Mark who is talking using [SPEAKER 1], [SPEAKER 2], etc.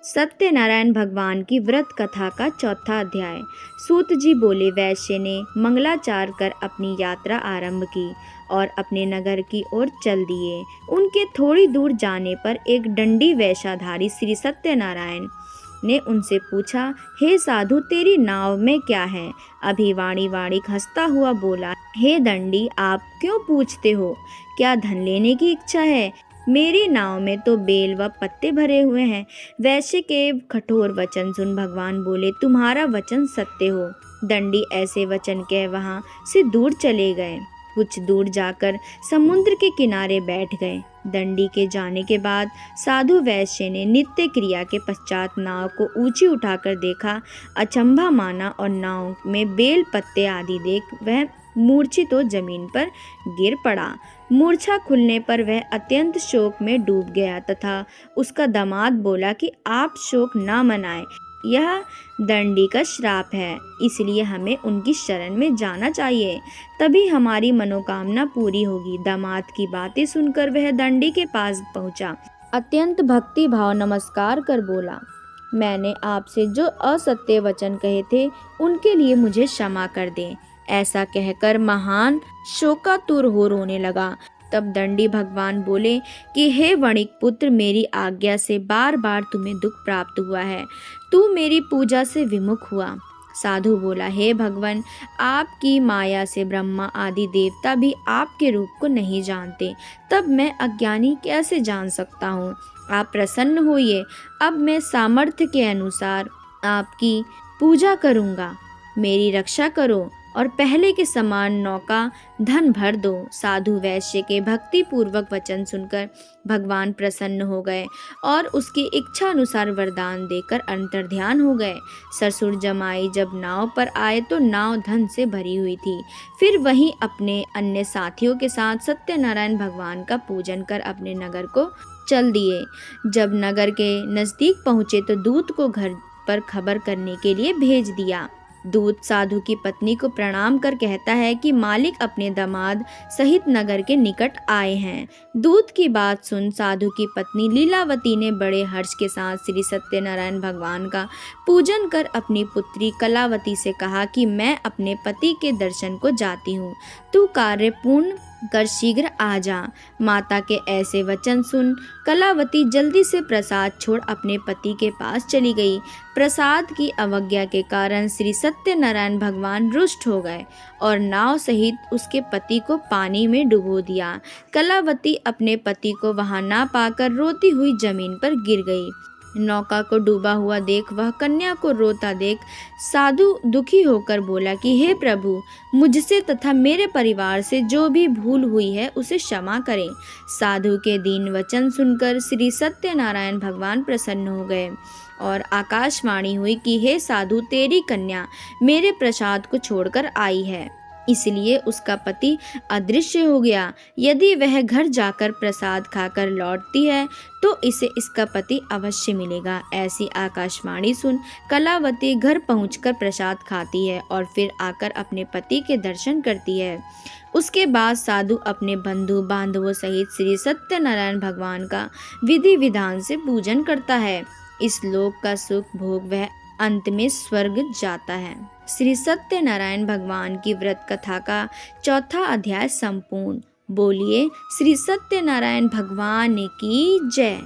[SPEAKER 1] सत्यनारायण भगवान की व्रत कथा का चौथा अध्याय। सूत जी बोले, वैश्य ने मंगलाचार कर अपनी यात्रा आरंभ की और अपने नगर की ओर चल दिए। उनके थोड़ी दूर जाने पर एक दंडी वेशधारी श्री सत्यनारायण ने उनसे पूछा, हे साधु, तेरी नाव में क्या है? अभिवाणी वाणिक हंसता हुआ बोला, हे दंडी, आप क्यों पूछते हो? क्या धन लेने की इच्छा है? मेरी नाव में तो बेल व पत्ते भरे हुए हैं। वैश्य के कठोर वचन सुन भगवान बोले, तुम्हारा वचन सत्य हो। दंडी ऐसे वचन कह वहां से दूर चले गए। कुछ दूर जाकर समुद्र के किनारे बैठ गए। दंडी के जाने के बाद साधु वैश्य ने नित्य क्रिया के पश्चात नाव को ऊंची उठाकर देखा। अचंभा माना और नाव में बेल पत्ते आदि देख वह मूर्छित तो जमीन पर गिर पड़ा। मूर्छा खुलने पर वह अत्यंत शोक में डूब गया तथा उसका दामाद बोला कि आप शोक न मनाएं, यह दंडी का श्राप है, इसलिए हमें उनकी शरण में जाना चाहिए, तभी हमारी मनोकामना पूरी होगी। दामाद की बातें सुनकर वह दंडी के पास पहुंचा। अत्यंत भक्ति भाव नमस्कार कर बोला, मैंने आपसे जो असत्य वचन कहे थे उनके लिए मुझे क्षमा कर दें। ऐसा कहकर महान शोकातुर हो रोने लगा। तब दंडी भगवान बोले कि हे वणिक पुत्र, मेरी आज्ञा से बार बार तुम्हें दुख प्राप्त हुआ है, तू मेरी पूजा से विमुख हुआ। साधु बोला, हे भगवान, आपकी माया से ब्रह्मा आदि देवता भी आपके रूप को नहीं जानते, तब मैं अज्ञानी कैसे जान सकता हूँ? आप प्रसन्न होइए, अब मैं सामर्थ्य के अनुसार आपकी पूजा करूँगा। मेरी रक्षा करो और पहले के समान नौका धन भर दो। साधु वैश्य के भक्ति पूर्वक वचन सुनकर भगवान प्रसन्न हो गए और उसकी इच्छा अनुसार वरदान देकर अंतर्ध्यान हो गए। ससुर जमाई जब नाव पर आए तो नाव धन से भरी हुई थी। फिर वहीं अपने अन्य साथियों के साथ सत्यनारायण भगवान का पूजन कर अपने नगर को चल दिए। जब नगर के नजदीक पहुंचे तो दूत को घर पर खबर करने के लिए भेज दिया। दूत साधु की पत्नी को प्रणाम कर कहता है कि मालिक अपने दामाद सहित नगर के निकट आए हैं। दूत की बात सुन साधु की पत्नी लीलावती ने बड़े हर्ष के साथ श्री सत्यनारायण भगवान का पूजन कर अपनी पुत्री कलावती से कहा कि मैं अपने पति के दर्शन को जाती हूँ, तू कार्य पूर्ण कर शीघ्र आ जा। माता के ऐसे वचन सुन कलावती जल्दी से प्रसाद छोड़ अपने पति के पास चली गई। प्रसाद की अवज्ञा के कारण श्री सत्यनारायण भगवान रुष्ट हो गए और नाव सहित उसके पति को पानी में डुबो दिया। कलावती अपने पति को वहां ना पाकर रोती हुई जमीन पर गिर गई। नौका को डूबा हुआ देख वह कन्या को रोता देख साधु दुखी होकर बोला कि हे प्रभु, मुझसे तथा मेरे परिवार से जो भी भूल हुई है उसे क्षमा करें। साधु के दीन वचन सुनकर श्री सत्यनारायण भगवान प्रसन्न हो गए और आकाशवाणी हुई कि हे साधु, तेरी कन्या मेरे प्रसाद को छोड़कर आई है, इसलिए उसका पति अदृश्य हो गया। यदि वह घर जाकर प्रसाद खाकर लौटती है तो इसे इसका पति अवश्य मिलेगा। ऐसी आकाशवाणी सुन कलावती घर पहुंचकर प्रसाद खाती है और फिर आकर अपने पति के दर्शन करती है। उसके बाद साधु अपने बंधु बांधवों सहित श्री सत्यनारायण भगवान का विधि विधान से पूजन करता है। इस लोक का सुख भोग वह अंत में स्वर्ग जाता है। श्री सत्यनारायण भगवान की व्रत कथा का चौथा अध्याय संपूर्ण। बोलिए श्री सत्यनारायण भगवान की जय।